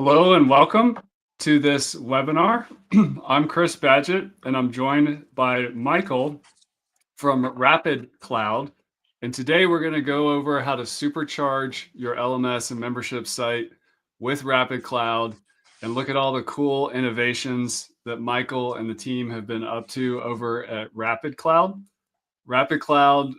Hello and welcome to this webinar. I'm Chris Badgett and I'm joined by Michael from Rapyd Cloud. And today we're going to go over how to supercharge your LMS and membership site with Rapyd Cloud and look at all the cool innovations that Michael and the team have been up to over at Rapyd Cloud. Rapyd Cloud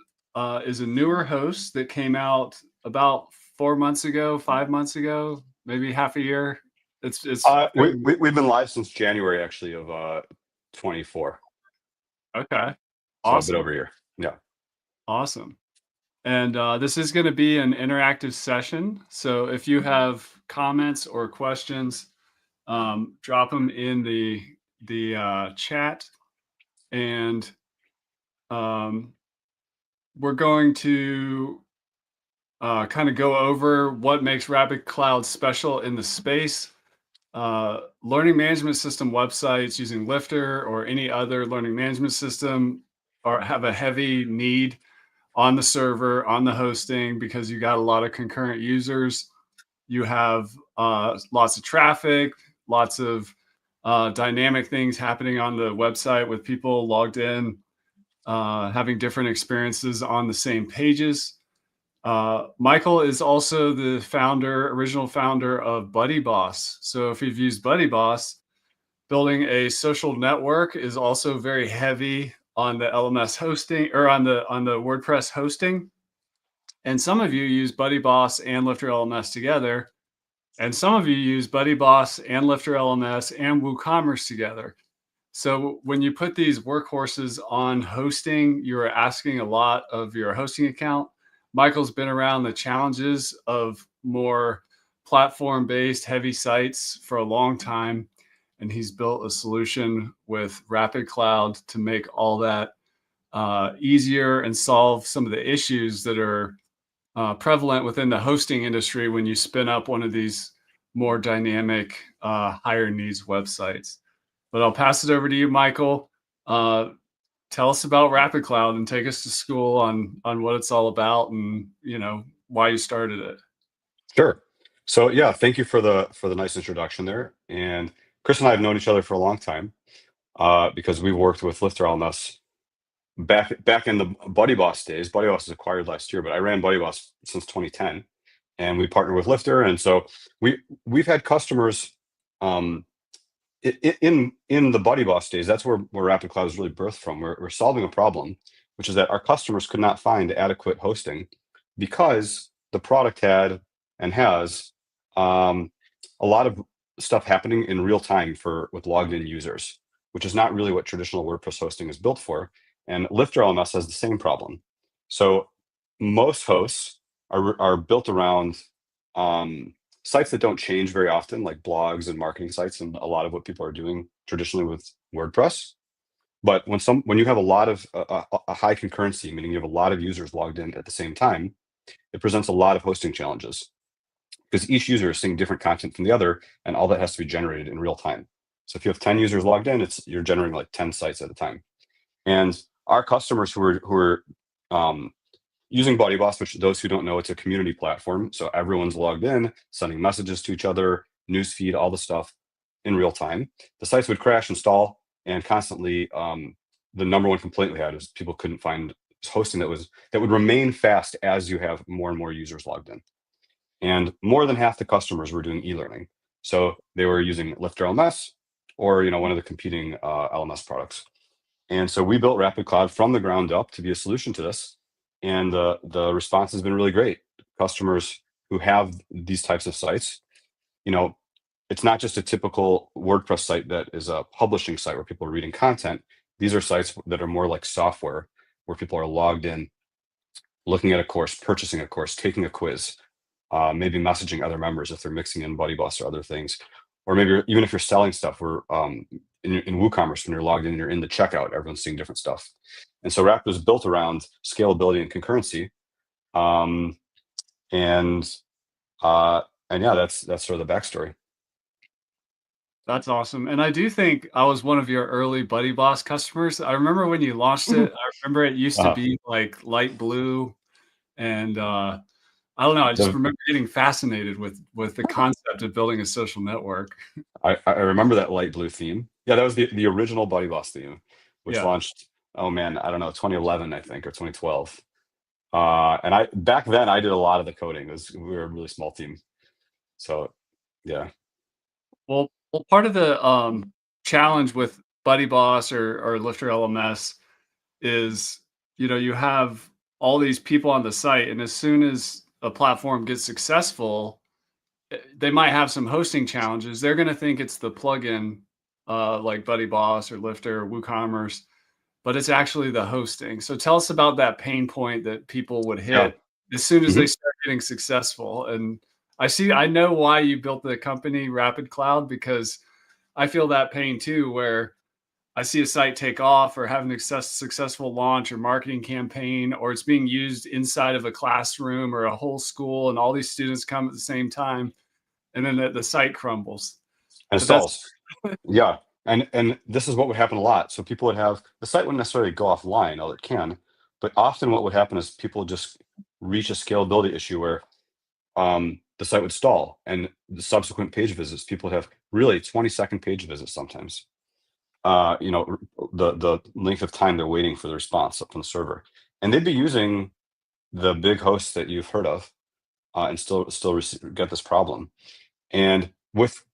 is a newer host that came out about 4 months ago, 5 months ago, maybe half a year. It's We've been live since January actually of 24. Okay. So a bit Awesome. over a year. Yeah. Awesome. And this is going to be an interactive session. So if you have comments or questions, drop them in the chat, and we're going to kind of go over what makes Rapyd Cloud special in the space. Learning management system websites using Lifter or any other learning management system have a heavy need on the server, on the hosting, because you got a lot of concurrent users. You have lots of traffic, lots of dynamic things happening on the website with people logged in, having different experiences on the same pages. Michael is also the original founder of BuddyBoss. So if you've used BuddyBoss, building a social network is also very heavy on the LMS hosting or on the WordPress hosting. And some of you use BuddyBoss and Lifter LMS together. And some of you use BuddyBoss and Lifter LMS and WooCommerce together. So when you put these workhorses on hosting, you're asking a lot of your hosting account. Michael's been around the challenges of more platform-based heavy sites for a long time, and he's built a solution with Rapyd Cloud to make all that easier and solve some of the issues that are prevalent within the hosting industry when you spin up one of these more dynamic, higher needs websites. But I'll pass it over to you, Michael. Tell us about Rapyd Cloud and take us to school on what it's all about and why you started it. Sure. So yeah, thank you for the nice introduction there. And Chris and I have known each other for a long time because we worked with Lifter LMS back in the BuddyBoss days. BuddyBoss was acquired last year, but I ran BuddyBoss since 2010, and we partnered with Lifter. And so we've had customers in the BuddyBoss days. That's where Rapyd Cloud was really birthed from. We're solving a problem, which is that our customers could not find adequate hosting because the product had and has a lot of stuff happening in real time with logged in users, which is not really what traditional WordPress hosting is built for. And Lifter LMS has the same problem. So most hosts are built around sites that don't change very often, like blogs and marketing sites, and a lot of what people are doing traditionally with WordPress. But when you have a lot of a high concurrency, meaning you have a lot of users logged in at the same time, it presents a lot of hosting challenges because each user is seeing different content from the other, and all that has to be generated in real time. So if you have 10 users logged in, you're generating like 10 sites at a time. And our customers who are using BuddyBoss, which those who don't know, it's a community platform. So everyone's logged in, sending messages to each other, newsfeed, all the stuff in real time. The sites would crash and stall, and constantly the number one complaint we had is people couldn't find hosting that would remain fast as you have more and more users logged in. And more than half the customers were doing e-learning. So they were using Lifter LMS or one of the competing LMS products. And so we built Rapyd Cloud from the ground up to be a solution to this. And the response has been really great. Customers who have these types of sites, it's not just a typical WordPress site that is a publishing site where people are reading content. These are sites that are more like software, where people are logged in, looking at a course, purchasing a course, taking a quiz, maybe messaging other members if they're mixing in BuddyBoss or other things. Or maybe even if you're selling stuff, in WooCommerce, when you're logged in, you're in the checkout, everyone's seeing different stuff. And so Rapyd was built around scalability and concurrency. And yeah, that's sort of the backstory. That's awesome. And I do think I was one of your early BuddyBoss customers. I remember when you launched it. I remember it used to be like light blue, and I don't know. I just So remember getting fascinated with the concept of building a social network. I remember that light blue theme. Yeah, that was the original Buddy Boss theme, which Yeah. launched, oh man, I don't know, 2011, I think, or 2012. And back then I did a lot of the coding. We were a really small team. So yeah. Well, part of the challenge with Buddy Boss or Lifter LMS is, you have all these people on the site, and as soon as a platform gets successful, they might have some hosting challenges. They're going to think it's the plugin, like Buddy Boss or Lifter or WooCommerce, but it's actually the hosting. So tell us about that pain point that people would Yeah. hit as soon as they Mhm. start getting successful. And I know why you built the company Rapid Cloud, because I feel that pain too, where I see a site take off or have an successful launch or marketing campaign, or it's being used inside of a classroom or a whole school, and all these students come at the same time, and then the site crumbles. And But that's stalls. Yeah. And this is what would happen a lot. So people would have the site wouldn't necessarily go offline, although it can, but often what would happen is people just reach a scalability issue where the site would stall, and the subsequent page visits, people would have really 20-second page visits sometimes. The length of time they're waiting for the response up from the server, and they'd be using the big hosts that you've heard of, and still get this problem. And with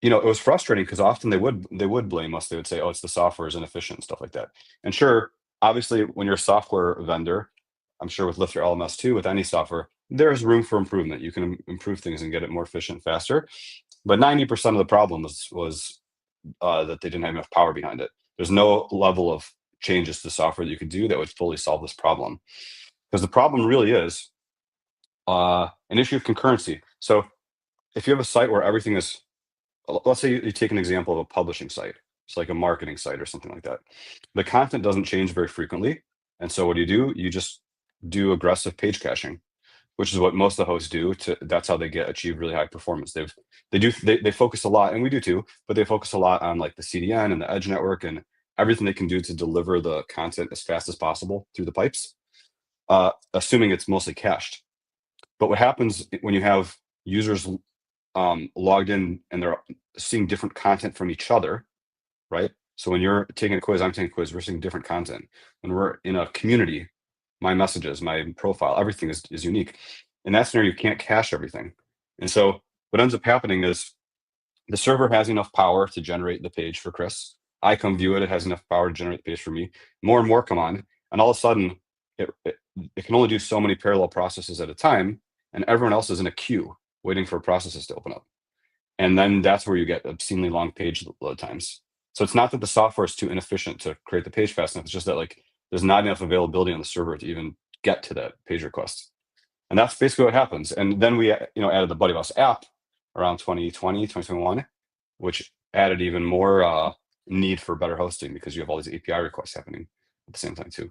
it was frustrating because often they would blame us. They would say, "Oh, it's the software is inefficient," and stuff like that. And sure, obviously, when you're a software vendor, I'm sure with Lifter LMS too, with any software, there's room for improvement. You can improve things and get it more efficient, faster. But 90% of the problem was that they didn't have enough power behind it. There's no level of changes to the software that you could do that would fully solve this problem. Because the problem really is an issue of concurrency. So if you have a site where everything is, let's say you take an example of a publishing site, it's like a marketing site or something like that. The content doesn't change very frequently. And so what do? You just do aggressive page caching, which is what most of the hosts do. That's how they achieve really high performance. They focus a lot, and we do too, but they focus a lot on like the CDN and the edge network and everything they can do to deliver the content as fast as possible through the pipes, assuming it's mostly cached. But what happens when you have users logged in and they're seeing different content from each other, right? So when you're taking a quiz, I'm taking a quiz, we're seeing different content. When we're in a community, my messages, my profile, everything is unique. In that scenario, you can't cache everything. And so what ends up happening is the server has enough power to generate the page for Chris. I come view it, it has enough power to generate the page for me. More and more come on, and all of a sudden, it can only do so many parallel processes at a time, and everyone else is in a queue waiting for processes to open up. And then that's where you get obscenely long page load times. So it's not that the software is too inefficient to create the page fast enough. It's just that like there's not enough availability on the server to even get to that page request. And that's basically what happens. And then we added the Buddy Boss app around 2020, 2021, which added even more need for better hosting because you have all these API requests happening at the same time too.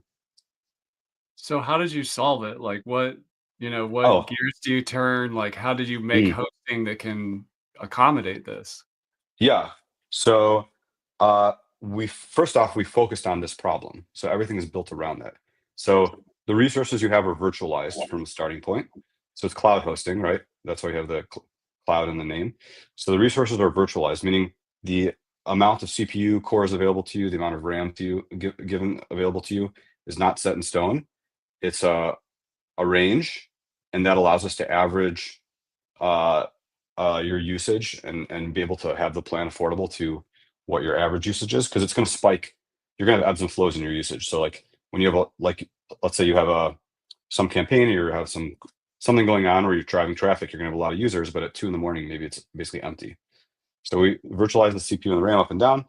So how did you solve it? Like what Oh, gears do you turn? Like how did you make mm, hosting that can accommodate this? yeah. So we first off we focused on this problem. So everything is built around that. So the resources you have are virtualized from the starting point. So it's cloud hosting, right? That's why you have the cloud in the name. So the resources are virtualized, meaning the amount of CPU cores available to you, the amount of RAM to you given available to you is not set in stone. It's a range, and that allows us to average uh, your usage and be able to have the plan affordable to what your average usage is, because it's going to spike. You're going to have ebbs and flows in your usage. So like when you have let's say you have some campaign or you have something going on where you're driving traffic, you're going to have a lot of users, but at 2 in the morning maybe it's basically empty. So we virtualize the CPU and the RAM up and down,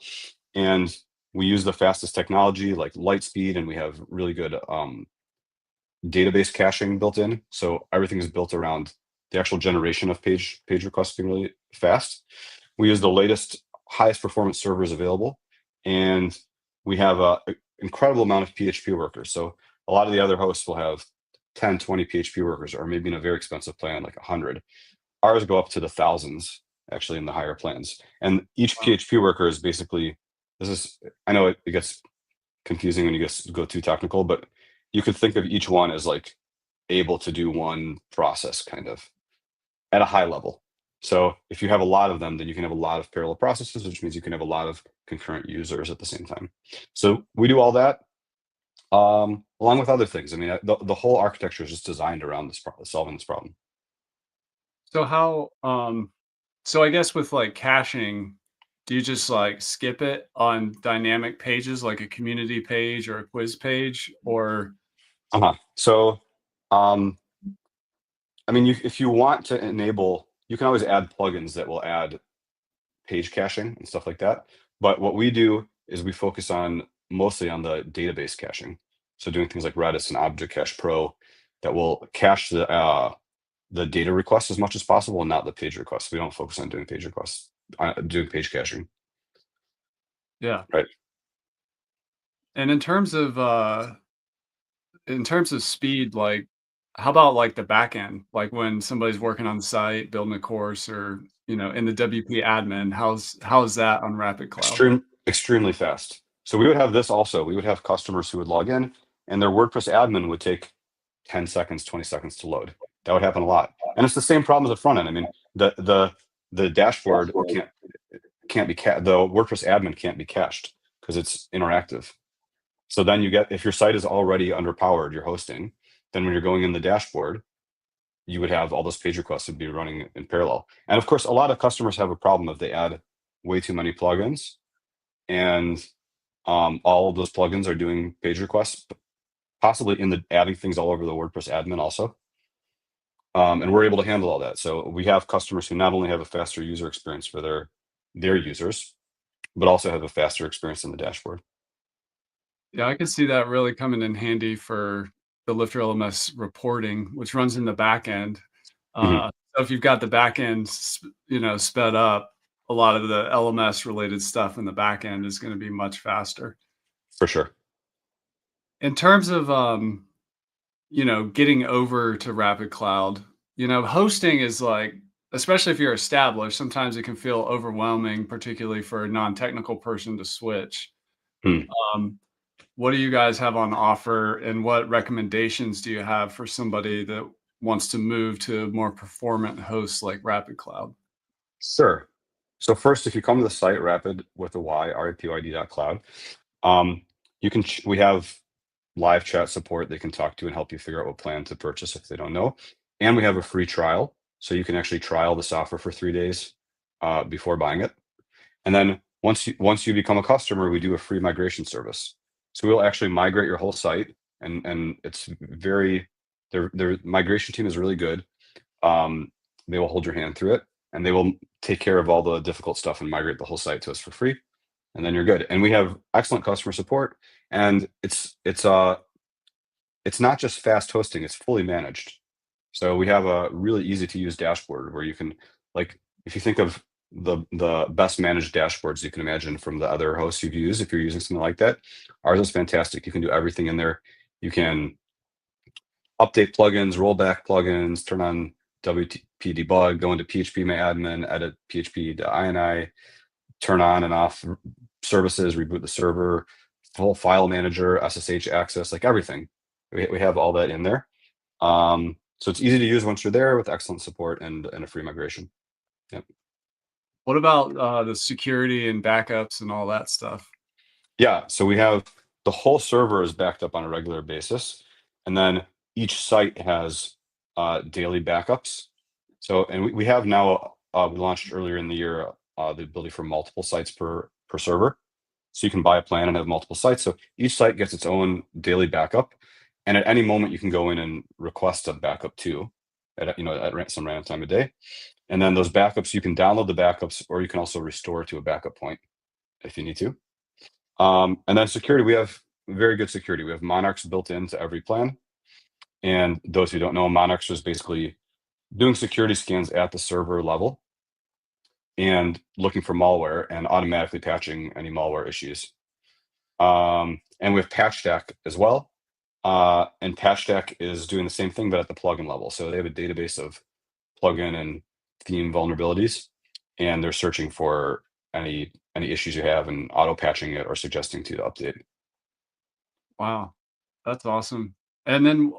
and we use the fastest technology like light speed, and we have really good database caching built in. So everything is built around the actual generation of page requests being really fast. We use the latest, highest performance servers available, and we have a incredible amount of PHP workers. So a lot of the other hosts will have 10, 20 PHP workers, or maybe in a very expensive plan, like 100. Ours go up to the thousands, actually, in the higher plans. And each Wow. PHP worker is basically, I know it gets confusing when you go too technical, but you could think of each one as like able to do one process kind of at a high level. So if you have a lot of them, then you can have a lot of parallel processes, which means you can have a lot of concurrent users at the same time. So we do all that along with other things. I mean, the whole architecture is just designed around this solving this problem. So how so I guess with like caching, do you just like skip it on dynamic pages like a community page or a quiz page or So, um, I mean, if you want to enable, you can always add plugins that will add page caching and stuff like that. But what we do is we focus on mostly on the database caching. So doing things like Redis and Object Cache Pro that will cache the data requests as much as possible and not the page requests. We don't focus on doing page requests, doing page caching, yeah. right? And in terms of speed, like how about like the back end? Like when somebody's working on the site, building a course or, in the WP admin, how's that on Rapid Cloud? Extremely fast. So we would have this also. We would have customers who would log in and their WordPress admin would take 10 seconds, 20 seconds to load. That would happen a lot. And it's the same problem as the front end. I mean, the dashboard can't be the WordPress admin can't be cached because it's interactive. So then you get, if your site is already underpowered, your hosting, then when you're going in the dashboard, you would have all those page requests would be running in parallel. And of course, a lot of customers have a problem if they add way too many plugins and all of those plugins are doing page requests, possibly in the adding things all over the WordPress admin also. And we're able to handle all that. So we have customers who not only have a faster user experience for their users, but also have a faster experience in the dashboard. Yeah, I could see that really coming in handy for the Lifter LMS reporting, which runs in the back end. Mhm. So if you've got the back end, sped up, a lot of the LMS related stuff in the back end is going to be much faster. For sure. In terms of getting over to Rapid Cloud, hosting is like, especially if you're established, sometimes it can feel overwhelming, particularly for a non-technical person to switch. Hmm. Um, what do you guys have on offer, and what recommendations do you have for somebody that wants to move to more performant hosts like Rapid Cloud? Sure. So first, if you come to the site Rapyd with a Y, rapyd.cloud, you can we have live chat support they can talk to and help you figure out what plan to purchase if they don't know. And we have a free trial, so you can actually trial the software for 3 days before buying it. And then once you become a customer, we do a free migration service. So we'll actually migrate your whole site, and it's very their migration team is really good. They will hold your hand through it, and they will take care of all the difficult stuff and migrate the whole site to us for free. And then you're good. And we have excellent customer support, and it's not just fast hosting; it's fully managed. So we have a really easy to use dashboard where you can, like, if you think of the best managed dashboards you can imagine from the other hosts you've used, if you're using something like that, ours is fantastic. You can do everything in there. You can update plugins, roll back plugins, turn on WP debug, go into PHP my admin, edit PHP to INI, turn on and off services, reboot the server, full file manager, SSH access, like everything. We have all that in there. So it's easy to use once you're there with excellent support and a free migration. Yep. What about the security and backups and all that stuff? Yeah, so we have the whole server is backed up on a regular basis, and then each site has daily backups. So, and we have now we launched earlier in the year the ability for multiple sites per server. So you can buy a plan and have multiple sites. So each site gets its own daily backup, and at any moment you can go in and request a backup too, at some random time of day. And then those backups, you can download the backups, or you can also restore to a backup point if you need to. And then security, we have very good security. We have Monarchs built into every plan. And those who don't know, Monarchs is basically doing security scans at the server level and looking for malware and automatically patching any malware issues. And we have PatchStack as well. And PatchStack is doing the same thing, but at the plugin level. So they have a database of plugin and theme vulnerabilities, and they're searching for any issues you have and auto patching it or suggesting to update. Wow, that's awesome. And then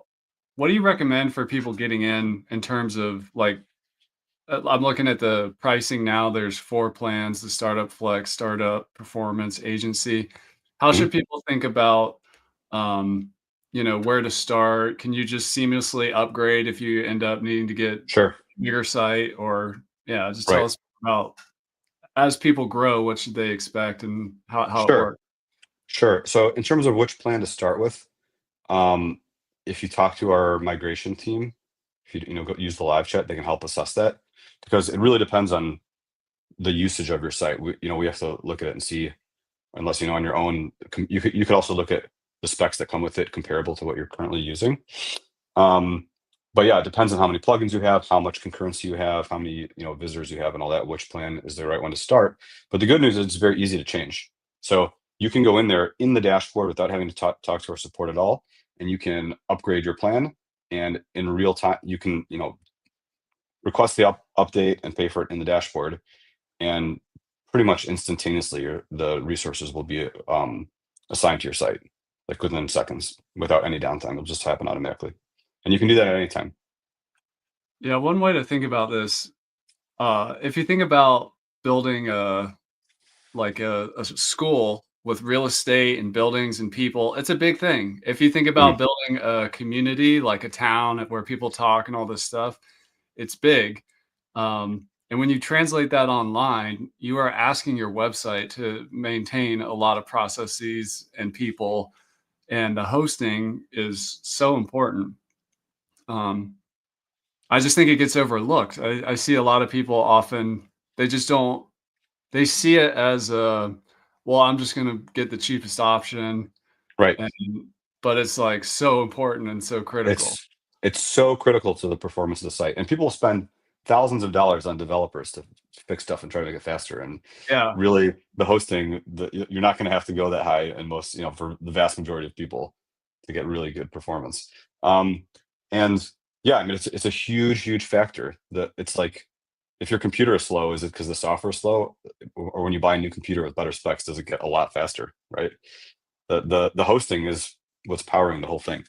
what do you recommend for people getting in terms of like, I'm looking at the pricing now. There's 4 plans: the startup flex, startup, performance, agency. How Mhm. should people think about, um, where to start? Can you just seamlessly upgrade if you end up needing to get Sure. bigger site? Or yeah, just tell Right. us about, as people grow, what should they expect and how it Sure. works? Sure. So in terms of which plan to start with, um, if you talk to our migration team, if go use the live chat, they can help assess that because it really depends on the usage of your site. We have to look at it and see, unless on your own, you could also look at the specs that come with it comparable to what you're currently using. Um, but yeah, it depends on how many plugins you have, how much concurrency you have, how many visitors you have, and all that. Which plan is the right one to start? But the good news is it's very easy to change. So you can go in there in the dashboard without having to talk to our support at all, and you can upgrade your plan. And in real time, you can request the update and pay for it in the dashboard, and pretty much instantaneously the resources will be assigned to your site, like within seconds, without any downtime. It'll just happen automatically, and you can do that at any time. Yeah, one way to think about this, if you think about building a school with real estate and buildings and people, it's a big thing. If you think Mhm. about building a community, like a town where people talk and all this stuff, it's big. And when you translate that online, you are asking your website to maintain a lot of processes and people, and the hosting is so important. Um, I just think it gets overlooked. I see a lot of people often, they just don't, they see it as a, well, I'm just gonna get the cheapest option, Right. and but it's, like, so important and so critical. It's so critical to the performance of the site, and people spend thousands of dollars on developers to fix stuff and try to make it faster. And Yeah. really, the hosting, you're not going to have to go that high, and most, for the vast majority of people, to get really good performance. Um, and yeah, I mean, it's a huge factor. That it's like, if your computer is slow, is it because the software is slow, or when you buy a new computer with better specs, does it get a lot faster? Right. The hosting is what's powering the whole thing.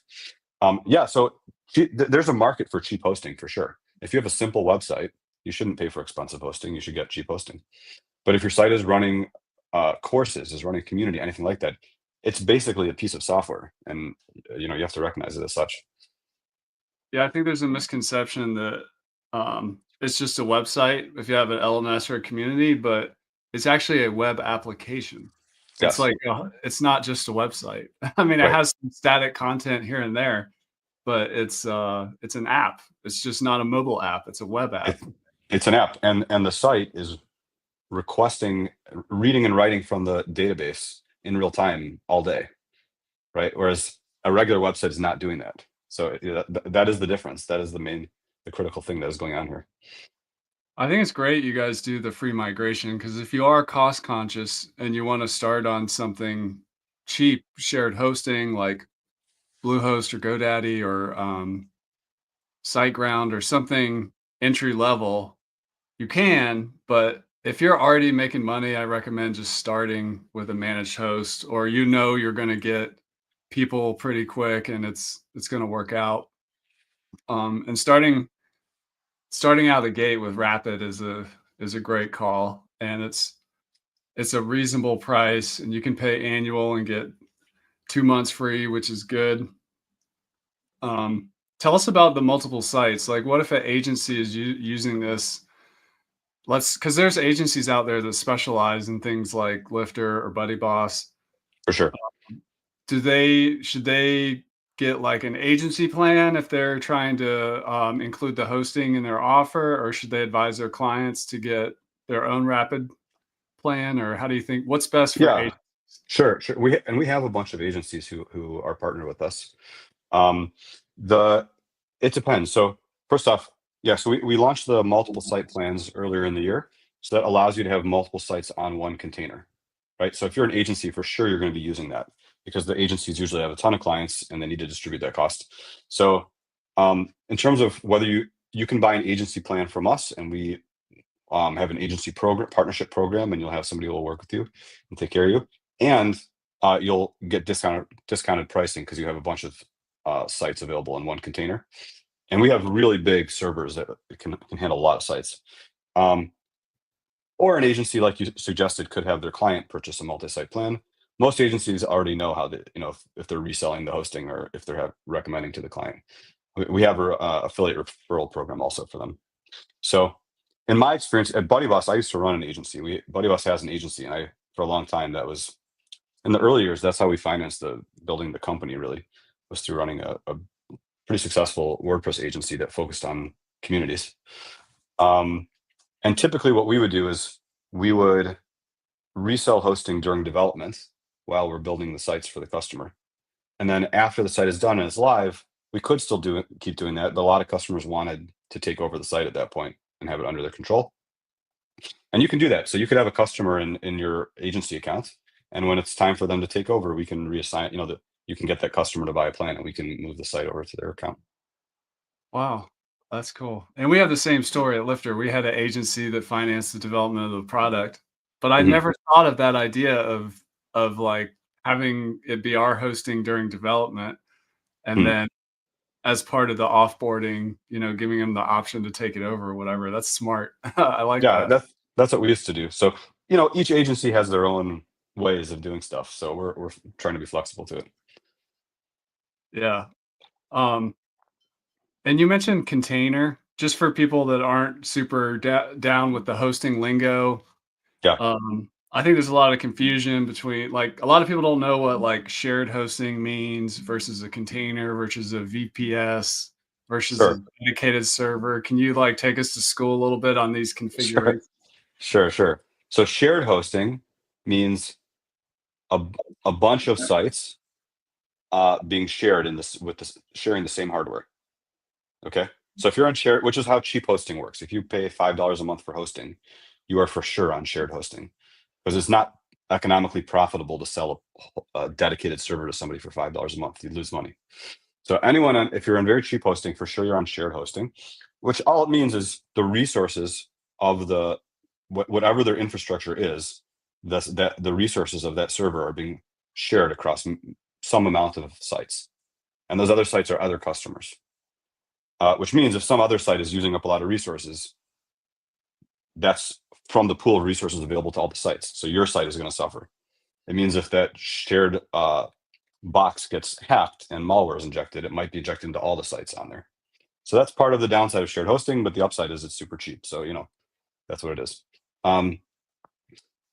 Yeah, so there's a market for cheap hosting for sure. If you have a simple website, you shouldn't pay for expensive hosting. You should get cheap hosting. But if your site is running courses, is running community, anything like that, it's basically a piece of software, and you have to recognize it as such. Yeah, I think there's a misconception that, it's just a website if you have an LMS or a community, but it's actually a web application. It's Yes, like, it's not just a website. I mean, it right. has some static content here and there, but it's an app. It's just not a mobile app, it's a web It, app. it's an app, and the site is requesting, reading and writing from the database in real time all day, right? Whereas a regular website is not doing that. So that is the difference. That is the critical thing that is going on here. I think it's great you guys do the free migration, because if you are cost conscious and you wanna start on something cheap, shared hosting like Bluehost or GoDaddy or, SiteGround or something entry level, you can, but if you're already making money, I recommend just starting with a managed host, or you're gonna get people pretty quick and it's gonna work out. And starting out of the gate with Rapyd is a great call, and it's a reasonable price, and you can pay annual and get 2 months free, which is good. Tell us about the multiple sites. Like, what if an agency is using this? Because there's agencies out there that specialize in things like Lifter or Buddy Boss. For sure. Should they get like an agency plan if they're trying to include the hosting in their offer, or should they advise their clients to get their own Rapid plan? Or how do you think, what's best for Yeah, agents? sure. We have a bunch of agencies who are partnered with us. Um, the It depends. So first off, yeah, so we launched the multiple site plans earlier in the year. So that allows you to have multiple sites on one container, right? So if you're an agency, for sure you're going to be using that, because the agencies usually have a ton of clients and they need to distribute that cost. So in terms of whether you can buy an agency plan from us, and we have an agency program, partnership program, and you'll have somebody who will work with you and take care of you, and you'll get discounted pricing because you have a bunch of sites available in one container. And we have really big servers that can handle a lot of sites. Or an agency, like you suggested, could have their client purchase a multi-site plan. Most agencies already know how to, if they're reselling the hosting or if they're recommending to the client. We have a affiliate referral program also for them. So in my experience at BuddyBoss, I used to run an agency. BuddyBoss has an agency, and for a long time, that was in the early years, that's how we financed building the company, really, was through running a pretty successful WordPress agency that focused on communities. And typically what we would do is we would resell hosting during development while we're building the sites for the customer. And then after the site is done and it's live, we could still keep doing that, but a lot of customers wanted to take over the site at that point and have it under their control. And you can do that. So you could have a customer in your agency account, and when it's time for them to take over, we can reassign, you can get that customer to buy a plan and we can move the site over to their account. Wow, that's cool. And we have the same story at Lifter. We had an agency that financed the development of the product, but I Mhm. never thought of that idea of like having it be our hosting during development, and Hmm. then as part of the offboarding, giving them the option to take it over or whatever. That's smart. I like Yeah, that. that's what we used to do. So, each agency has their own ways of doing stuff. So we're trying to be flexible to it. Yeah. Um, and you mentioned container, just for people that aren't super down with the hosting lingo. Yeah, I think there's a lot of confusion between, like, a lot of people don't know what like shared hosting means versus a container versus a VPS versus a sure, dedicated server. Can you like take us to school a little bit on these sure, configurations? sure. So shared hosting means a a bunch of sites being shared sharing the same hardware. Okay. So if you're on shared, which is how cheap hosting works. If you pay $5 a month for hosting, you are for sure on shared hosting, because it's not economically profitable to sell a dedicated server to somebody for $5 a month. You lose money. So if you're on very cheap hosting, for sure you're on shared hosting, which all it means is the resources of whatever their infrastructure is, that the resources of that server are being shared across some amount of sites, and those other sites are other customers. Which means if some other site is using up a lot of resources, that's from the pool of resources available to all the sites. So your site is going to suffer. It means if that shared box gets hacked and malware is injected, it might be injected into all the sites on there. So that's part of the downside of shared hosting, but the upside is it's super cheap. So, that's what it is.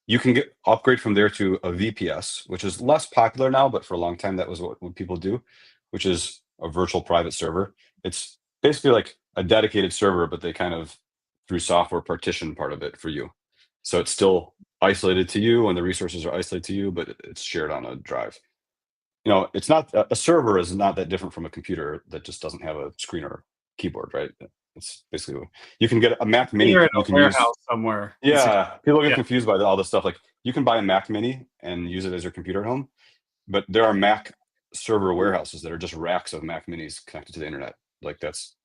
You can upgrade from there to a VPS, which is less popular now, but for a long time that was what people do, which is a virtual private server. It's basically like a dedicated server, but they kind of through software partition part of it for you. So it's still isolated to you and the resources are isolated to you, but it's shared on a drive. It's not a server is not that different from a computer that just doesn't have a screen or keyboard, right? It's basically you can get a Mac Mini. You're in You a can use warehouse somewhere. Yeah, people get Yeah. confused by all this stuff. Like you can buy a Mac Mini and use it as your computer at home, but there are Mac server warehouses that are just racks of Mac Minis connected to the internet. Like that's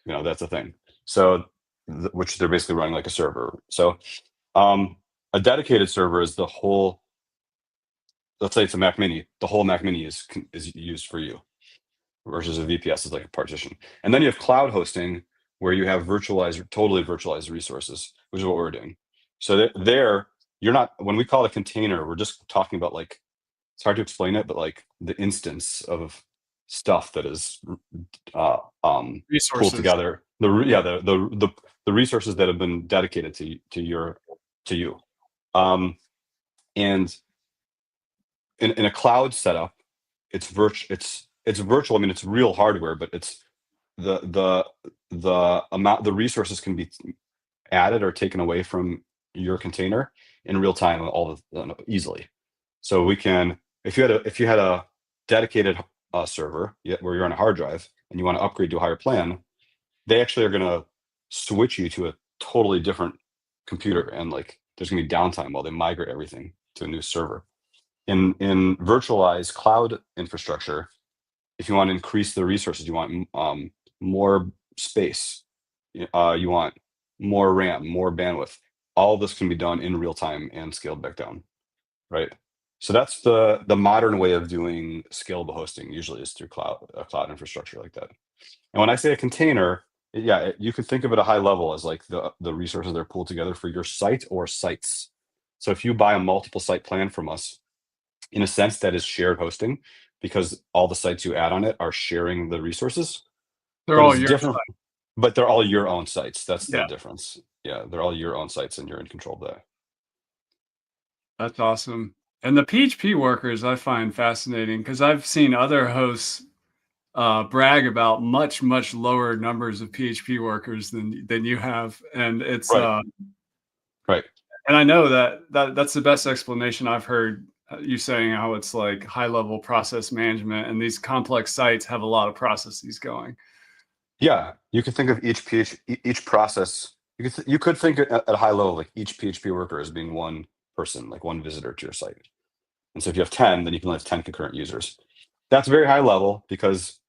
a thing. So, which they're basically running like a server. So, a dedicated server is the whole. Let's say it's a Mac Mini. The whole Mac Mini is used for you, versus a VPS is like a partition. And then you have cloud hosting where you have totally virtualized resources, which is what we're doing. So there, you're not, when we call it a container, we're just talking about like, it's hard to explain it, but like the instance of stuff that is uh, pulled Resources. together. Yeah. The resources that have been dedicated to you. And in a cloud setup, it's virtual. I mean, it's real hardware, but it's the the resources can be added or taken away from your container in real time, easily. So we can, if you had a dedicated server where you're on a hard drive and you want to upgrade to a higher plan, they actually are going to switch you to a totally different computer, and like there's going to be downtime while they migrate everything to a new server. In virtualized cloud infrastructure, if you want to increase the resources, you want more space, you want more RAM, more bandwidth. All of this can be done in real time and scaled back down, right? So that's the modern way of doing scalable hosting. Usually is through a cloud infrastructure like that. And when I say a container, yeah, you could think of it at a high level as like the resources that are pulled together for your site or sites. So if you buy a multiple site plan from us, in a sense that is shared hosting because all the sites you add on it are sharing the resources, They're but all it's your different, site. but they're all your own sites. That's the Yeah, difference. Yeah, they're all your own sites and you're in control of that. that's awesome. And the PHP workers I find fascinating because I've seen other hosts brag about much lower numbers of PHP workers than you have, and it's Right, right. and I know that's the best explanation I've heard. You saying how it's like high level process management, and these complex sites have a lot of processes going. Yeah, you could think of each process. You could think at a high level like each PHP worker as being one person, like one visitor to your site. And so if you have 10, then you can have 10 concurrent users. That's very high level because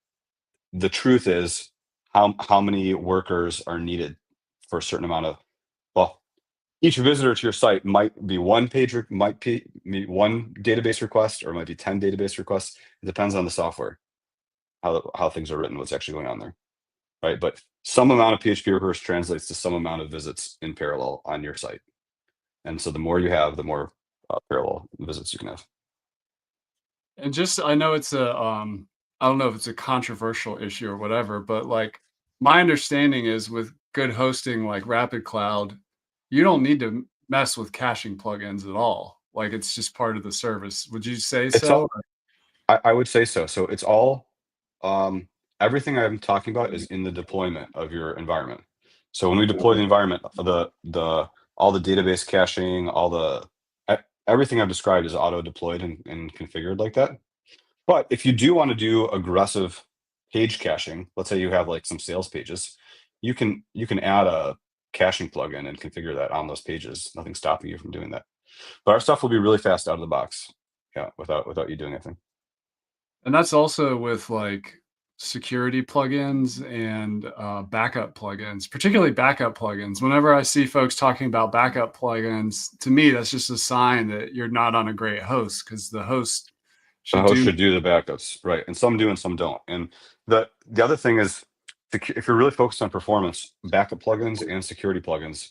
the truth is how many workers are needed for a certain amount of, well, each visitor to your site might be might be one database request, or it might be 10 database requests. It depends on the software, how things are written, what's actually going on there, right? But some amount of PHP requests translates to some amount of visits in parallel on your site. And so the more you have, the more parallel visits you can have. And just I know it's a I don't know if it's a controversial issue or whatever, but like my understanding is with good hosting like Rapid Cloud, you don't need to mess with caching plugins at all. Like it's just part of the service. Would you say It's so? all, I would say so. So it's all, um, everything I'm talking about is in the deployment of your environment. So when we deploy the environment, all the database caching, everything I've described is auto deployed and configured like that. But if you do want to do aggressive page caching, let's say you have like some sales pages, you can add a caching plugin and configure that on those pages. Nothing's stopping you from doing that. But our stuff will be really fast out of the box. Yeah, without you doing anything. And that's also with like security plugins and backup plugins, particularly backup plugins. Whenever I see folks talking about backup plugins, to me, that's just a sign that you're not on a great host because the host The should host do. should do the backups, right? And some do and some don't. And the other thing is, if you're really focused on performance, backup plugins and security plugins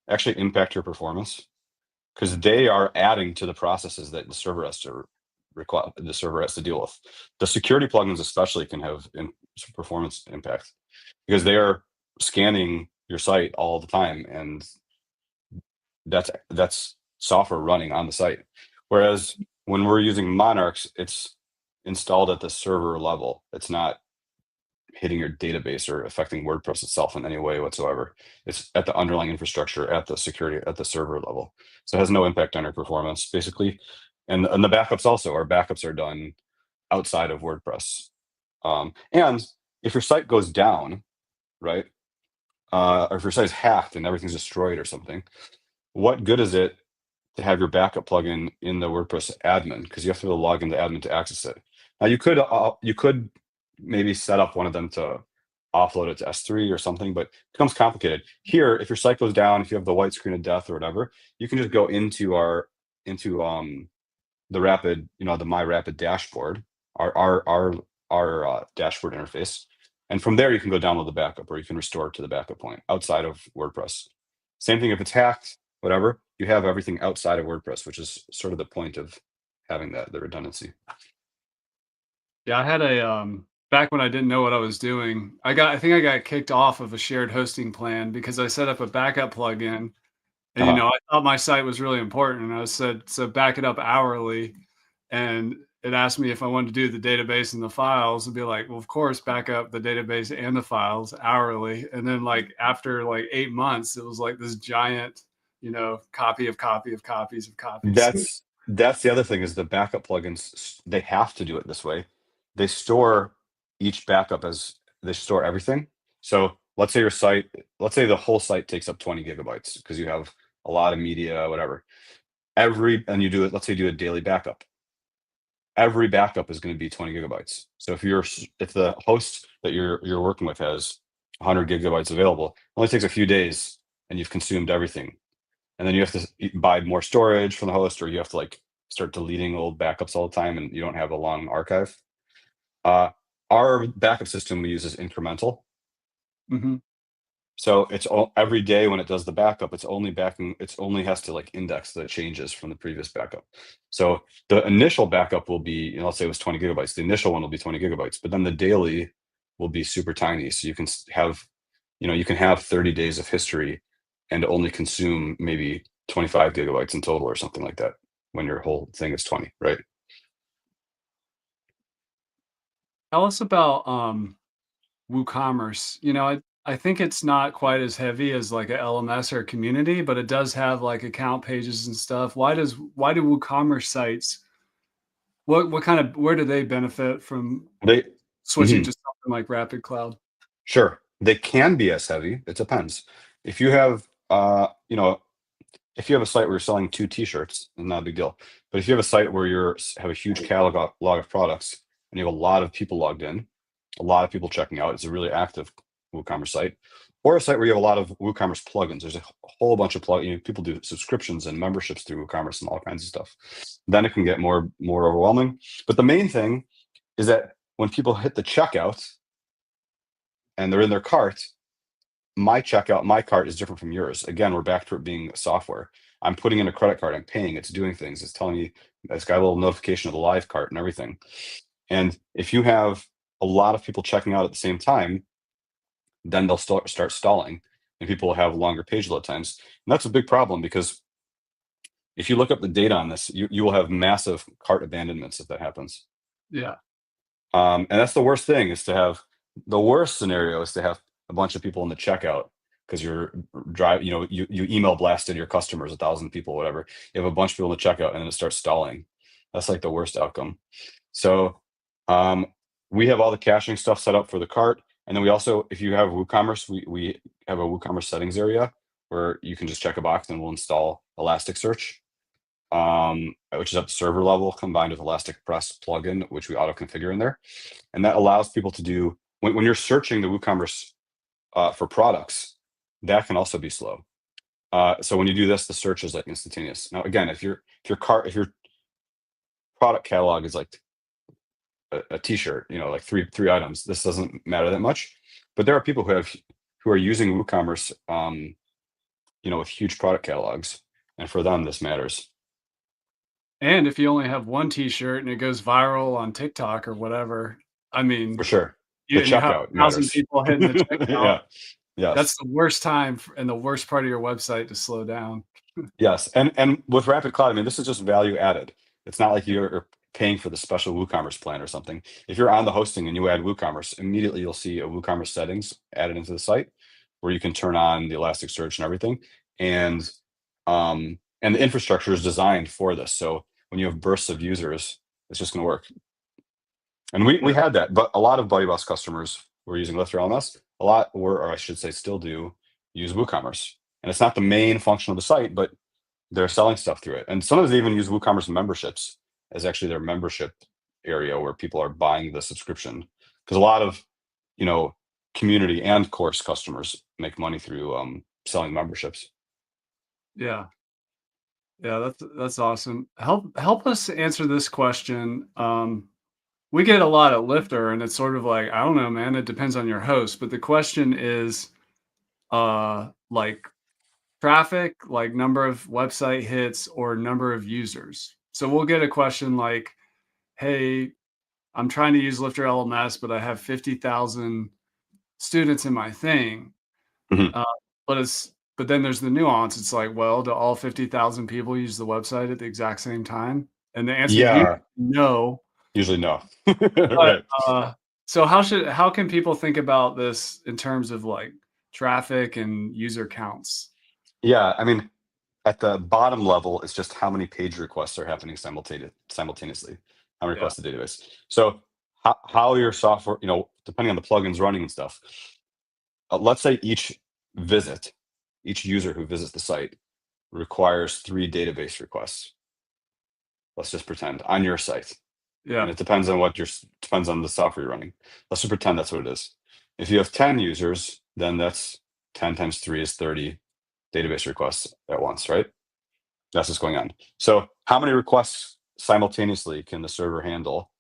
actually impact your performance because they are adding to the processes that the server has to deal with. The security plugins especially can have performance impact because they are scanning your site all the time, and that's software running on the site. Whereas when we're using Monarchs, it's installed at the server level. It's not hitting your database or affecting WordPress itself in any way whatsoever. It's at the underlying infrastructure, at the security, at the server level. So it has no impact on your performance, basically. And the backups also, our backups are done outside of WordPress. And if your site goes down, right, or if your site is hacked and everything's destroyed or something, what good is it to have your backup plugin in the WordPress admin? Because you have to be able to log into admin to access it. Now you could maybe set up one of them to offload it to S3 or something, but it becomes complicated. Here, if your site goes down, if you have the white screen of death or whatever, you can just go into the Rapid, the My Rapid dashboard, our dashboard interface, and from there you can go download the backup, or you can restore it to the backup point outside of WordPress. Same thing if it's hacked, whatever, you have everything outside of WordPress, which is sort of the point of having the redundancy. Yeah, I had a back when I didn't know what I was doing. I think I got kicked off of a shared hosting plan because I set up a backup plugin. And Uh-huh. I thought my site was really important, and I said, "So back it up hourly." And it asked me if I wanted to do the database and the files, and be like, "Well, of course, back up the database and the files hourly." And then, like after like 8 months, it was like this giant, copy of copy of copies of copies. That's the other thing is the backup plugins, they have to do it this way. They store each backup as they store everything. So let's say the whole site takes up 20 gigabytes because you have a lot of media, whatever. And you do it, let's say you do a daily backup. Every backup is going to be 20 gigabytes. So if the host that you're working with has 100 gigabytes available, it only takes a few days and you've consumed everything. And then you have to buy more storage from the host, or you have to like start deleting old backups all the time and you don't have a long archive. Our backup system we use is incremental. Hmm. So it's all every day when it does the backup, it's only has to like index the changes from the previous backup. So the initial backup will be, let's say it was 20 gigabytes. The initial one will be 20 gigabytes, but then the daily will be super tiny. So you can have, you can have 30 days of history and only consume maybe 25 gigabytes in total or something like that when your whole thing is 20, right? Tell us about WooCommerce. I think it's not quite as heavy as like a LMS or a community, but it does have like account pages and stuff. Why do WooCommerce sites, what kind of where do they benefit from They, switching mhm. to something like Rapid Cloud? Sure. They can be as heavy. It depends. If you have, if you have a site where you're selling 2 t-shirts, it's not a big deal. But if you have a site where have a huge catalog log of products and you have a lot of people logged in, a lot of people checking out, it's a really active WooCommerce site, or a site where you have a lot of WooCommerce plugins. There's a whole bunch of plugins. People do subscriptions and memberships through WooCommerce and all kinds of stuff. Then it can get more overwhelming. But the main thing is that when people hit the checkout and they're in their cart, my cart is different from yours. Again, we're back to it being software. I'm putting in a credit card, I'm paying, it's doing things, it's telling me, it's got a little notification of the live cart and everything. And if you have a lot of people checking out at the same time, then they'll start stalling and people will have longer page load times. And that's a big problem because if you look up the data on this, you will have massive cart abandonments if that happens. Yeah. And that's the worst thing the worst scenario is to have a bunch of people in the checkout because you email blasted your customers, 1,000 people, whatever. You have a bunch of people in the checkout and then it starts stalling. That's like the worst outcome. So we have all the caching stuff set up for the cart. And then we also, if you have WooCommerce, we have a WooCommerce settings area where you can just check a box and we'll install Elasticsearch, which is at the server level combined with ElasticPress plugin, which we auto configure in there. And that allows people to do, when you're searching the WooCommerce for products, that can also be slow. So when you do this, the search is like instantaneous. Now, again, if your product catalog is like a t-shirt, like three items, this doesn't matter that much. But there are people who are using WooCommerce, with huge product catalogs, and for them, this matters. And if you only have one t-shirt and it goes viral on TikTok or whatever, I For mean, sure. The you have checkout 1,000 matters. people hitting the checkout. Yeah. Yes. That's the worst time and the worst part of your website to slow down. Yes. And with Rapid Cloud, I mean, this is just value added. It's not like you're paying for the special WooCommerce plan or something. If you're on the hosting and you add WooCommerce, immediately you'll see a WooCommerce settings added into the site where you can turn on the Elasticsearch and everything. And the infrastructure is designed for this. So when you have bursts of users, it's just going to work. And we Yeah. had that, but a lot of BuddyBoss customers were using Lifter LMS. A lot were, or I should say, still do use WooCommerce. And it's not the main function of the site, but they're selling stuff through it. And sometimes they even use WooCommerce memberships as actually their membership area where people are buying the subscription. Because a lot of, community and course customers make money through selling memberships. Yeah. Yeah, that's awesome. Help us answer this question. We get a lot at Lifter, and it's sort of like, I don't know, man, it depends on your host. But the question is, like traffic, like number of website hits or number of users. So we'll get a question like, hey, I'm trying to use Lifter LMS, but I have 50,000 students in my thing. Mhm. Uh, but then there's the nuance. It's like, well, do all 50,000 people use the website at the exact same time? And the answer is usually Yeah, no. usually no. But Right. so how can people think about this in terms of like traffic and user counts? Yeah, I mean, at the bottom level, it's just how many page requests are happening simultaneously, how many Yeah. requests to the database. So how your software, depending on the plugins running and stuff, let's say each user who visits the site requires 3 database requests. Let's just pretend on your site. And Yeah. it depends on depends on the software you're running. Let's just pretend that's what it is. If you have 10 users, then that's 10 times 3 is 30 database requests at once, right? That's what's going on. So how many requests simultaneously can the server handle?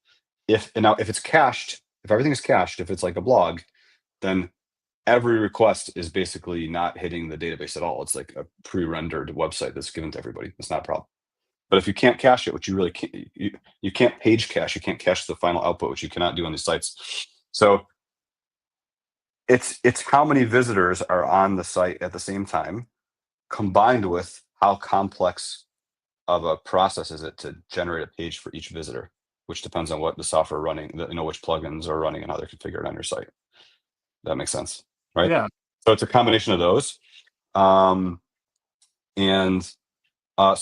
If it's cached, if everything is cached, if it's like a blog, then every request is basically not hitting the database at all. It's like a pre-rendered website that's given to everybody. It's not a problem. But if you can't cache it, which you really can't, you can't page cache, you can't cache the final output, which you cannot do on these sites. So it's how many visitors are on the site at the same time, combined with how complex of a process is it to generate a page for each visitor, which depends on what the software running, which plugins are running and how they're configured on your site. That makes sense, right? Yeah. So it's a combination of those. So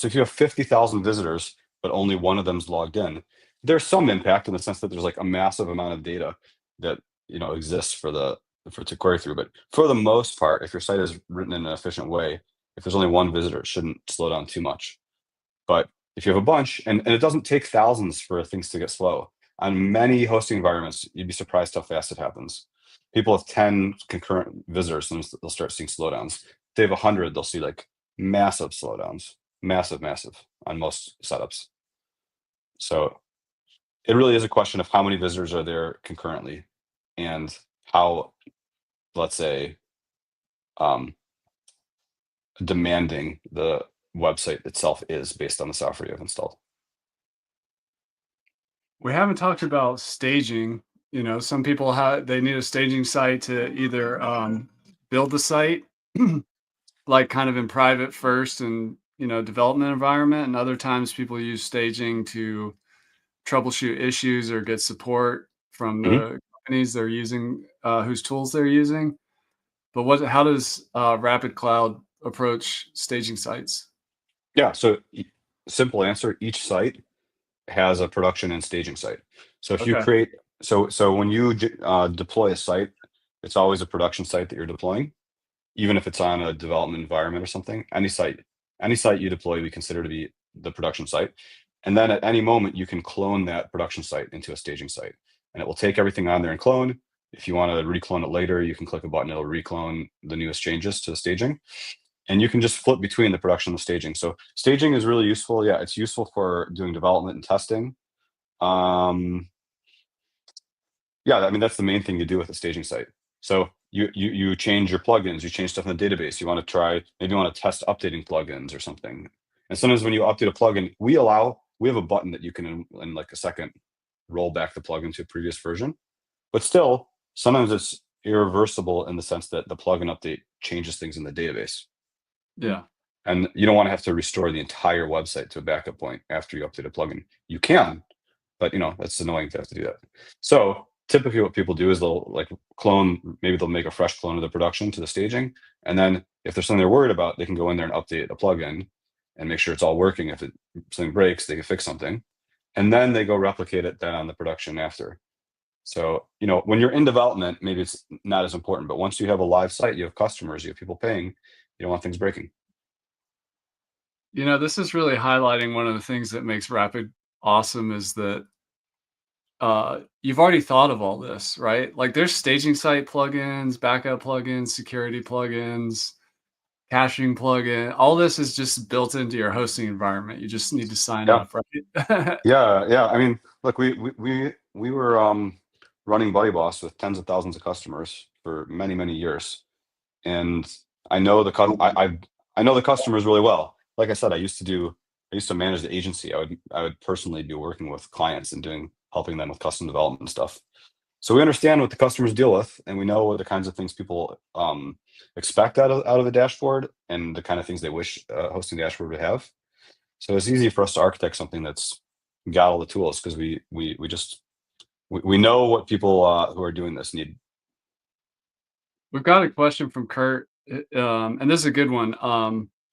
if you have 50,000 visitors, but only one of them's logged in, there's some impact in the sense that there's like a massive amount of data that exists for to query through. But for the most part, if your site is written in an efficient way, if there's only one visitor, it shouldn't slow down too much. But if you have a bunch, and it doesn't take thousands for things to get slow. On many hosting environments, you'd be surprised how fast it happens. People with 10 concurrent visitors, and they'll start seeing slowdowns. If they have 100, they'll see like massive slowdowns, massive on most setups. So it really is a question of how many visitors are there concurrently and how, let's say, demanding the website itself is based on the software you have installed. We haven't talked about staging. Some people they need a staging site to either build the site, like kind of in private first and development environment, and other times people use staging to troubleshoot issues or get support from Mhm. the companies they're using, whose tools they're using. But how does Rapid Cloud approach staging sites? Yeah. So simple answer, each site has a production and staging site. So if you Okay. create, so when you deploy a site, it's always a production site that you're deploying, even if it's on a development environment or something. Any site you deploy, we consider to be the production site. And then at any moment, you can clone that production site into a staging site, and it will take everything on there and clone. If you want to reclone it later, you can click a button, it'll reclone the newest changes to the staging. And you can just flip between the production and the staging. So staging is really useful. Yeah, it's useful for doing development and testing. Yeah, I mean, that's the main thing you do with a staging site. So you change your plugins, you change stuff in the database. You want to try, maybe you want to test updating plugins or something. And sometimes when you update a plugin, we have a button that you can in like a second roll back the plugin to a previous version. But still, sometimes it's irreversible in the sense that the plugin update changes things in the database. Yeah. And you don't want to have to restore the entire website to a backup point after you update a plugin. You can, but that's annoying to have to do that. So typically what people do is they'll like clone, maybe they'll make a fresh clone of the production to the staging. And then if there's something they're worried about, they can go in there and update a plugin and make sure it's all working. If something breaks, they can fix something. And then they go replicate it then on the production after. So, when you're in development, maybe it's not as important, but once you have a live site, you have customers, you have people paying, you don't want things breaking. This is really highlighting one of the things that makes Rapid awesome is that you've already thought of all this, right? Like there's staging site plugins, backup plugins, security plugins, caching plugin. All this is just built into your hosting environment. You just need to sign Yeah. up, right? Yeah. I mean, look, we were running Buddy Boss with tens of thousands of customers for many, many years. And I know I know the customers really well. Like I said, I used to manage the agency. I would personally be working with clients and helping them with custom development and stuff. So we understand what the customers deal with, and we know what the kinds of things people expect out of a dashboard and the kind of things they wish hosting dashboard would have. So it's easy for us to architect something that's got all the tools because we know what people who are doing this need. We've got a question from Kurt, and this is a good one.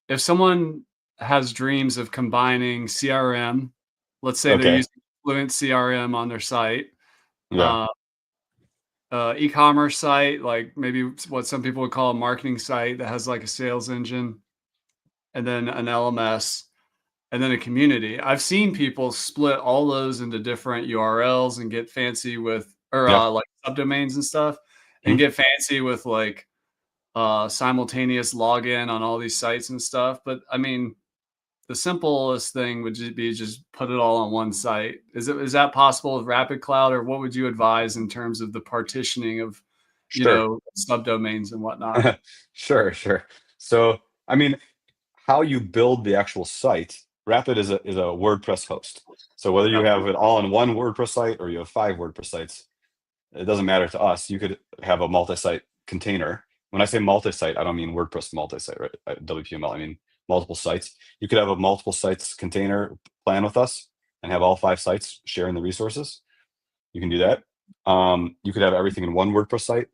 If someone has dreams of combining CRM, let's say they're Okay. using Fluent CRM on their site, Yeah. uh, e-commerce site, like maybe what some people would call a marketing site that has like a sales engine, and then an LMS, and then a community. I've seen people split all those into different URLs and get fancy with, or Yeah. like subdomains and stuff, and Mhm. get fancy with like simultaneous login on all these sites and stuff. But I mean, the simplest thing would be just put it all on one site. Is that possible with Rapid Cloud, or what would you advise in terms of the partitioning of, Sure. subdomains and whatnot? Sure. So, I mean, how you build the actual site, Rapid is a WordPress host. So whether you Okay. have it all in one WordPress site or you have 5 WordPress sites, it doesn't matter to us. You could have a multi-site container. When I say multi-site, I don't mean WordPress multi-site, right? WPML, I mean multiple sites. You could have a multiple sites container plan with us and have all 5 sites sharing the resources. You can do that. You could have everything in one WordPress site.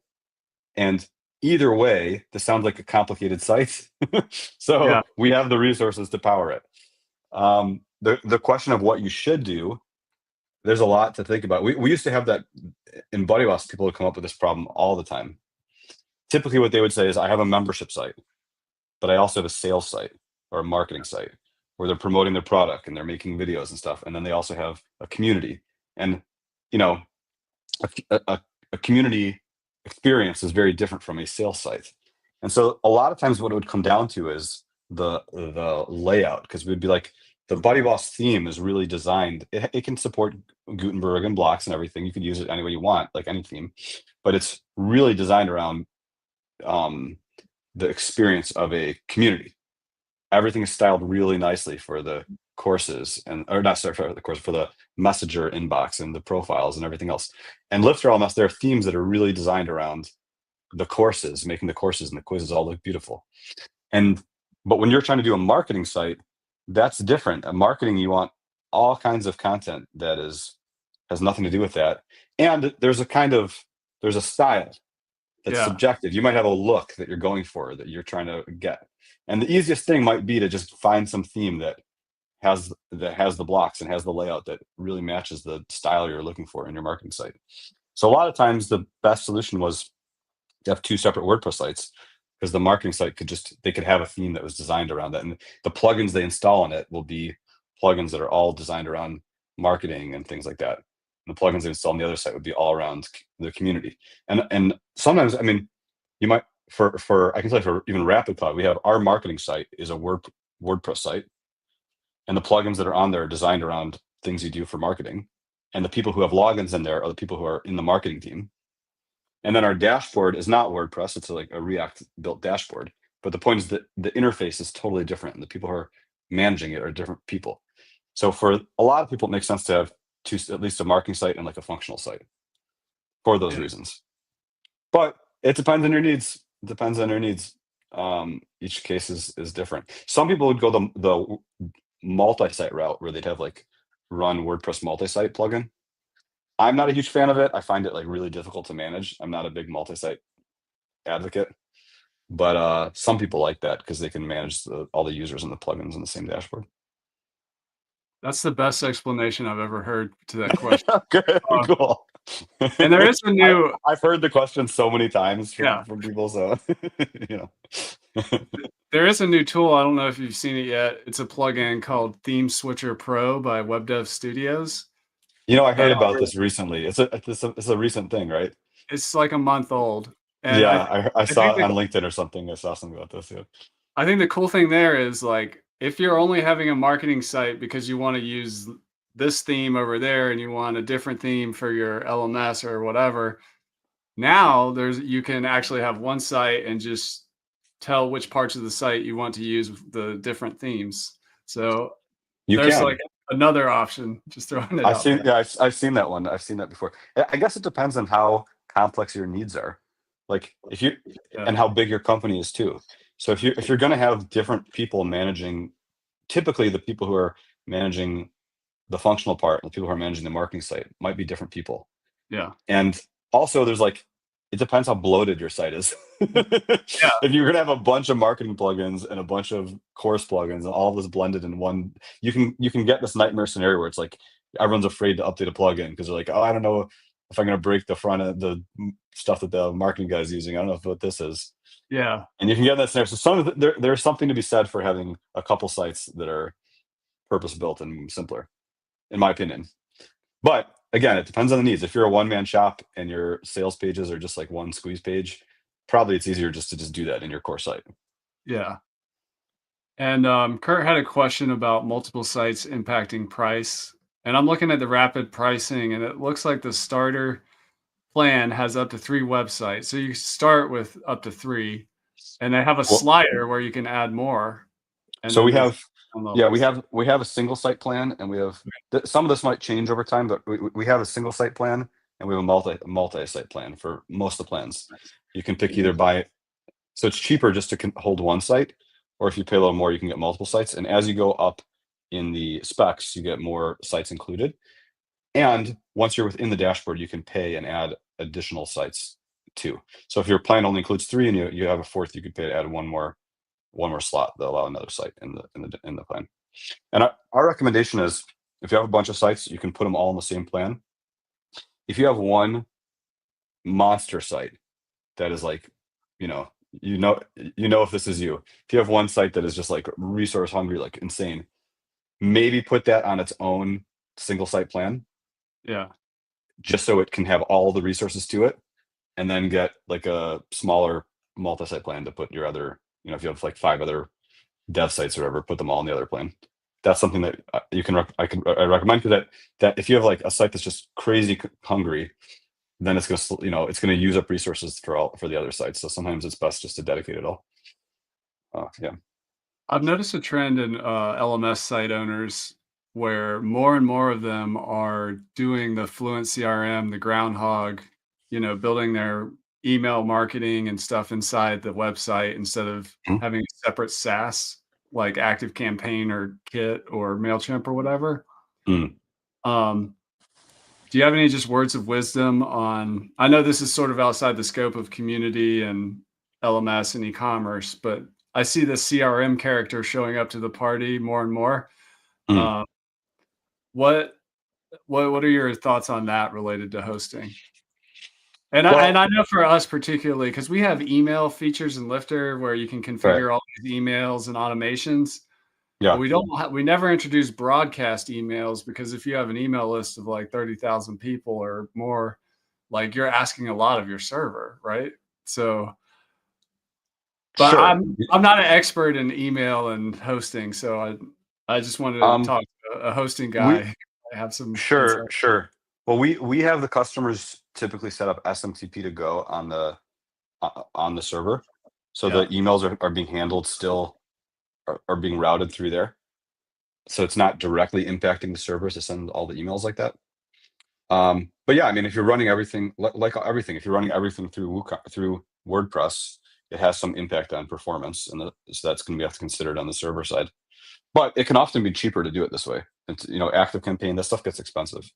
And either way, this sounds like a complicated site. Yeah. So we have the resources to power it. The question of what you should do, there's a lot to think about. We used to have that in BuddyBoss. People would come up with this problem all the time. Typically, what they would say is, I have a membership site, but I also have a sales site or a marketing site where they're promoting their product and they're making videos and stuff. And then they also have a community. And, you know, a community experience is very different from a sales site. And so a lot of times what it would come down to is the layout, because we'd be like, the BuddyBoss theme is really designed. It can support Gutenberg and blocks and everything. You can use it any way you want, like any theme, but it's really designed around the experience of a community. Everything is styled really nicely for the courses or not, sorry, for the course, for the messenger inbox and the profiles and everything else. And Lifter LMS, there are themes that are really designed around the courses, making the courses and the quizzes all look beautiful. But when you're trying to do a marketing site, that's different. A marketing, you want all kinds of content that has nothing to do with that. And there's a style that's Yeah. subjective. You might have a look that you're going for, that you're trying to get. And the easiest thing might be to just find some theme that has the blocks and has the layout that really matches the style you're looking for in your marketing site. So a lot of times the best solution was to have 2 separate WordPress sites, because the marketing site they could have a theme that was designed around that. And the plugins they install on it will be plugins that are all designed around marketing and things like that. And the plugins they install on the other site would be all around the community. And sometimes, I mean, you might, for I can tell you, for even Rapid Cloud, we have our marketing site is a WordPress site, and the plugins that are on there are designed around things you do for marketing. And the people who have logins in there are the people who are in the marketing team. And then our dashboard is not WordPress; it's like a React built dashboard. But the point is that the interface is totally different, and the people who are managing it are different people. So for a lot of people, it makes sense to have at least a marketing site and like a functional site for those Yeah. reasons. But it depends on your needs. It depends on your needs. Each case is different. Some people would go the multi-site route where they'd have like run WordPress multi-site plugin. I'm not a huge fan of it. I find it like really difficult to manage. I'm not a big multi-site advocate, but some people like that because they can manage all the users and the plugins in the same dashboard. That's the best explanation I've ever heard to that question. Good, Uh, cool. and there is a new I've heard the question so many times yeah. from people, so you know. There is a new tool, I don't know if you've seen it yet. It's a plugin called Theme Switcher Pro by Web Dev Studios. I heard And about this recently. It's a recent thing, right? it's like a month old. And Yeah, I I saw think it on LinkedIn or something. I saw something about this. Yeah. the cool thing there is, like, if you're only having a marketing site because you want to use this theme over there and you want a different theme for your LMS or whatever, now you can actually have one site and just tell which parts of the site you want to use the different themes. So You there's like can. another option, just throwing it I've out seen there. yeah, I've seen that one. I've seen that before. I guess it depends on how complex your needs are. Like if you Yeah. and how big your company is too. So if you're gonna have different people managing, typically the people who are managing the functional part and the people who are managing the marketing site might be different people. Yeah. And also there's like, it depends how bloated your site is. Yeah. If you're gonna have a bunch of marketing plugins and a bunch of course plugins and all of this blended in one, you can get this nightmare scenario where it's like everyone's afraid to update a plugin because they're like, oh, I don't know if I'm gonna break the front of the stuff that the marketing guy is using. I don't know what this is. Yeah. And you can get that scenario. So there's something to be said for having a couple sites that are purpose built and simpler, in my opinion. But again, it depends on the needs. If you're a one-man shop and your sales pages are just like one squeeze page, probably it's easier just to do that in your core site. Yeah. And Kurt had a question about multiple sites impacting price. And I'm looking at the Rapyd pricing, and it looks like the starter plan has up to 3 websites. So you start with up to 3, and they have a Well, slider where you can add more, and so then we there's have, yeah, levels. we have a single site plan, and we have some of this might change over time, but we have a single site plan, and we have a multi site plan for most of the plans. You can pick either by, so it's cheaper just to hold one site, or if you pay a little more, you can get multiple sites. And as you go up in the specs, you get more sites included. And once you're within the dashboard, you can pay and add additional sites too. So if your plan only includes 3 and you have a fourth, you could pay to add one more slot that allow another site in the plan. And our recommendation is, if you have a bunch of sites, you can put them all in the same plan. If you have one monster site that is like, you know, if this is you. If you have one site that is just like resource hungry, like insane, maybe put that on its own single site plan, Yeah. just so it can have all the resources to it, and then get like a smaller multi-site plan to put your other, if you have like 5 other dev sites or whatever, put them all in the other plan. That's something that you can I recommend, because that if you have like a site that's just crazy hungry, then it's gonna it's gonna use up resources for the other sites. So sometimes it's best just to dedicate it all. Yeah. I've noticed a trend in LMS site owners where more and more of them are doing the Fluent CRM, the Groundhog, building their email marketing and stuff inside the website instead of Mhm. having a separate SaaS like Active Campaign or Kit or MailChimp or whatever. Mm. Um, do you have any just words of wisdom on? I know this is sort of outside the scope of community and LMS and e-commerce, but I see the CRM character showing up to the party more and more. Mm. Uh, what what are your thoughts on that related to hosting? And I Well, know for us particularly, because we have email features in Lifter where you can right. configure all these emails and automations, but Yeah. we never introduce broadcast emails, because if you have an email list of like 30,000 people or more, like you're asking a lot of your server, right? So, but Sure. I'm not an expert in email and hosting, so I just wanted to Um, talk to a hosting we guy. I have some Sure, insight. sure. Well, we have the customers typically set up SMTP to go on the server, so the Yeah. emails are being handled still, are being routed through there. So it's not directly impacting the servers to send all the emails like that. But yeah, I mean, if you're running everything like everything, if you're running everything through WordPress, it has some impact on performance, and so that's going to have to consider it on the server side. But it can often be cheaper to do it this way. It's, Active Campaign, that stuff gets expensive.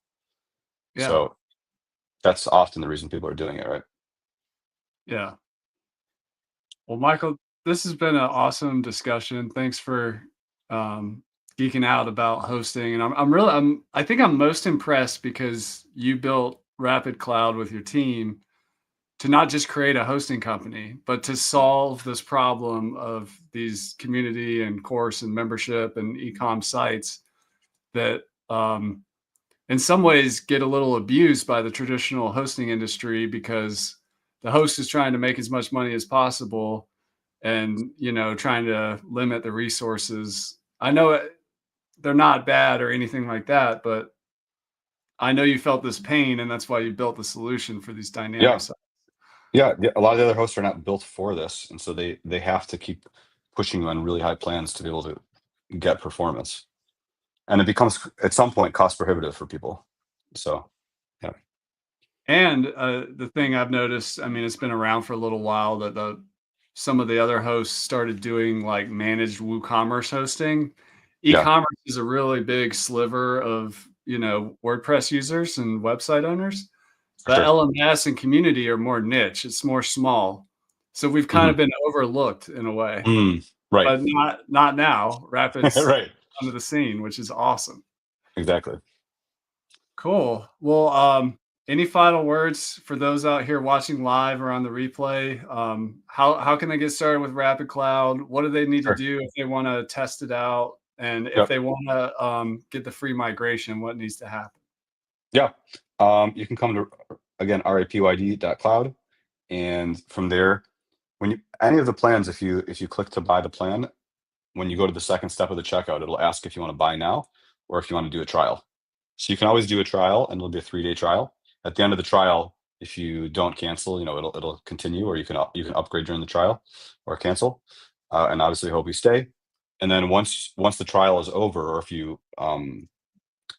Yeah. So that's often the reason people are doing it, right? Yeah. Well, Michael, this has been an awesome discussion. Thanks for um, geeking out about hosting, and I think I'm most impressed because you built Rapid Cloud with your team to not just create a hosting company, but to solve this problem of these community and course and membership and e-com sites that in some ways get a little abused by the traditional hosting industry, because the host is trying to make as much money as possible and trying to limit the resources. I know they're not bad or anything like that, but I know you felt this pain, and that's why you built the solution for these Yeah. dynamic sites. Yeah, a lot of the other hosts are not built for this, and so they have to keep pushing you on really high plans to be able to get performance, and it becomes at some point cost prohibitive for people. So yeah. And the thing I've noticed, I mean, it's been around for a little while, that some of the other hosts started doing like managed WooCommerce hosting. Yeah, E-commerce is a really big sliver of WordPress users and website owners. for The sure. LMS and community are more niche. It's more small, so we've kind Hmm. of been overlooked in a way. Right. But not now. Rapid's Right. onto the scene, which is awesome. Exactly. Cool. Well, any final words for those out here watching live or on the replay? How can they get started with Rapid Cloud? What do they need to Sure. do if they want to test it out? And if Yep. they want to get the free migration, what needs to happen? Yeah. You can come to, again, rapyd.cloud, and from there, when you any of the plans, if you click to buy the plan, when you go to the second step of the checkout, it'll ask if you want to buy now or if you want to do a trial. So you can always do a trial, and it'll be a 3-day trial. At the end of the trial, if you don't cancel, it'll continue, or you can upgrade during the trial or cancel, and obviously hope you stay. And then once the trial is over, or if you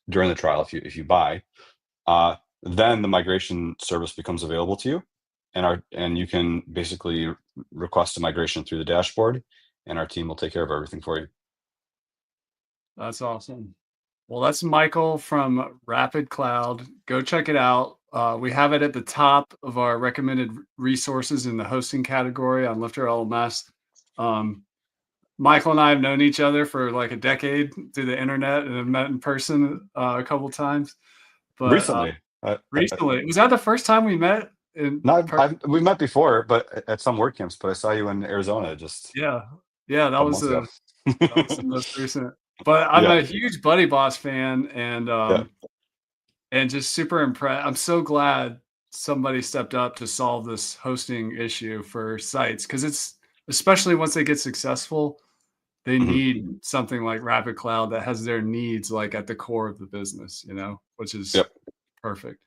during the trial, if you buy, then the migration service becomes available to you, and you can basically request a migration through the dashboard, and our team will take care of everything for you. That's awesome. Well, that's Michael from Rapyd Cloud. Go check it out. We have it at the top of our recommended resources in the hosting category on Lifter LMS. Michael and I have known each other for like a decade through the internet and have met in person a couple times. But Recently, was that the first time we met? we met before, but at some WordCamps. But I saw you in Arizona just Yeah, a couple months ago. that was the most recent. But I'm a huge Buddy Boss fan, and just super impressed. I'm so glad somebody stepped up to solve this hosting issue for sites, because it's, especially once they get successful, they Mhm. need something like Rapyd Cloud that has their needs like at the core of the business, which is perfect.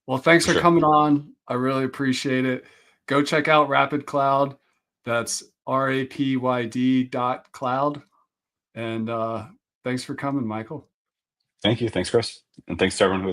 Well, thanks for Sure. coming on. I really appreciate it. Go check out Rapyd Cloud. That's rapyd.cloud. And thanks for coming, Michael. Thank you. Thanks, Chris. And thanks to everyone who